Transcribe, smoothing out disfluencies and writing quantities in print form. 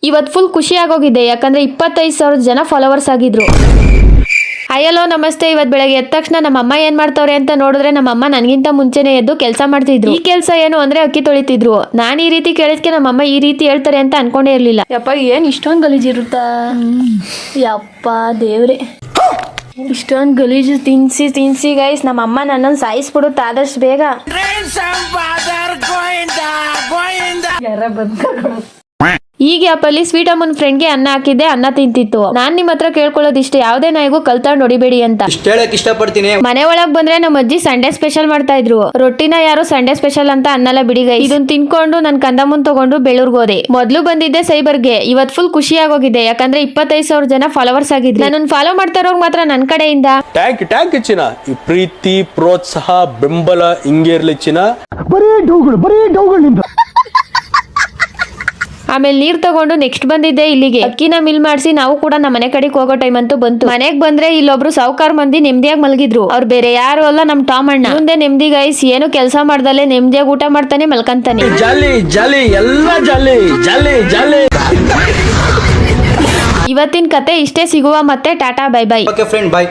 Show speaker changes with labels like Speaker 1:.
Speaker 1: ಇವತ್ತು ಫುಲ್ ಖುಷಿ ಆಗೋಗಿದೆ, ಯಾಕಂದ್ರೆ 25,000 ಜನ ಫಾಲೋವರ್ಸ್ ಆಗಿದ್ರು. ಹಲೋ ನಮಸ್ತೆ. ಇವತ್ತು ಬೆಳಗ್ಗೆ ಎದ್ದ ತಕ್ಷಣ ನಮ್ಮ ಅಮ್ಮ ಏನ್ ಮಾಡ್ತವ್ರೆ ಅಂತ ನೋಡಿದ್ರೆ, ನಮ್ಮ ಅಮ್ಮ ನನ್ಗಿಂತ ಮುಂಚೆನೆ ಎದ್ದು ಕೆಲಸ ಮಾಡ್ತಿದ್ರು. ಈ ಕೆಲಸ ಏನು ಅಂದ್ರೆ ಅಕ್ಕಿ ತೊಳಿತಿದ್ರು. ನಾನು ಈ ರೀತಿ ಕೇಳಿದ್ಕೆ ನಮ್ಮ ಅಮ್ಮ ಈ ರೀತಿ ಹೇಳ್ತಾರೆ ಅಂತ ಅನ್ಕೊಂಡೇ ಇರ್ಲಿಲ್ಲ.
Speaker 2: ಯಪ್ಪ ಏನ್ ಇಷ್ಟೊಂದು ಗಲೀಜಿರುತ್ತಾ? ಯಪ್ಪ ದೇವ್ರೆ, ಇಷ್ಟೊಂದು ಗಲೀಜು ತಿನ್ಸಿ ಗೈಸ್, ನಮ್ಮ ಅಮ್ಮ ನನ್ನನ್ನು ಸಾಯಿಸ್ಬಿಡುತ್ತೆ ಆದಷ್ಟು ಬೇಗ. ಯಾರ
Speaker 1: ಈ ಗ್ಯಾಪ್ ಅಲ್ಲಿ ಸ್ವೀಟ್ ಅಮ್ಮನ್ ಫ್ರೆಂಡ್ಗೆ ಅನ್ನ ಹಾಕಿದ್ದೆ, ಅನ್ನ ತಿಂತಿತ್ತು. ನಾನ್ ನಿಮ್ ಹತ್ರ ಕೇಳ್ಕೊಳ್ಳೋದಿಷ್ಟೇ, ಯಾವ್ದೇ ನಾಯಿಗೂ ಕಲ್ತಾಂಡ್ ಹೊಡಿಬೇಡಿ ಅಂತ.
Speaker 3: ಇಷ್ಟಪಡ್ತೀನಿ.
Speaker 1: ಮನೆ ಒಳಗ್ ಬಂದ್ರೆ ನಮ್ಮ ಅಜ್ಜಿ ಸಂಡೇ ಸ್ಪೆಷಲ್ ಮಾಡ್ತಾ ಇದ್ರು. ರೊಟ್ಟಿನ ಯಾರು ಸಂಡೇ ಸ್ಪೆಷಲ್ ಅಂತ ಅನ್ನಲ್ಲ ಬಿಡಿ ಗೈಸ್. ಇದನ್ನ ತಿನ್ಕೊಂಡು ನನ್ ಕಂದಮ್ಮನ್ ತಗೊಂಡು ಬೆಳೂರ್ಗ್ ಹೋದೆ. ಮೊದ್ಲು ಬಂದಿದ್ದೆ ಸೈಬರ್ಗೆ. ಇವತ್ ಫುಲ್ ಖುಷಿ ಆಗೋಗಿದೆ, ಯಾಕಂದ್ರೆ 25,000 ಜನ ಫಾಲೋವರ್ಸ್ ಆಗಿದ್ರು. ನನ್ನ ಫಾಲೋ ಮಾಡ್ತಾ ಇರೋರ್ಗ್ ಮಾತ್ರ ನನ್ ಕಡೆಯಿಂದ
Speaker 4: ಟ್ಯಾಂಕ್ ಚಿನ್ನ. ಈ ಪ್ರೀತಿ ಪ್ರೋತ್ಸಾಹ ಬೆಂಬಲ ಹಿಂಗೆ ಇರ್ಲಿ ಚಿನ್ನ.
Speaker 3: ಬರೀ ಡೌಗಳು ನಿಮ್ದು.
Speaker 1: ಆಮೇಲೆ ನೀರ್ ತಗೊಂಡು ನೆಕ್ಸ್ಟ್ ಬಂದಿದ್ದೆ ಇಲ್ಲಿಗೆ. ಅಕ್ಕಿನ ಮಿಲ್ ಮಾಡಿಸಿ ನಾವು ಕೂಡ ನಮ್ಮ ಮನೆ ಕಡೆಗೆ ಹೋಗೋ ಟೈಮ್ ಅಂತೂ ಬಂತು. ಮನೆಗ್ ಬಂದ್ರೆ ಇಲ್ಲೊಬ್ರು ಸಾವುಕಾರ ಮಂದಿ ನೆಮ್ಮದಿಯಾಗಿ ಮಲಗಿದ್ರು. ಅವ್ರು ಬೇರೆ ಯಾರು ಅಲ್ಲ, ನಮ್ ಟಾಮ್ ಅಣ್ಣ. ಮುಂದೆ ನೆಮ್ಮದಿ ಗೈಸ್, ಏನು ಕೆಲಸ ಮಾಡ್ದಲೆ ನೆಮ್ಮದಿಯಾಗಿ ಊಟ ಮಾಡ್ತಾನೆ, ಮಲ್ಕಂತಾನೆ.
Speaker 4: ಜಾಲಿ ಎಲ್ಲ ಜಾಲಿ.
Speaker 1: ಇವತ್ತಿನ ಕತೆ ಇಷ್ಟೇ. ಸಿಗುವ ಮತ್ತೆ tata bye bye.
Speaker 3: Okay friend, ಬಾಯ್.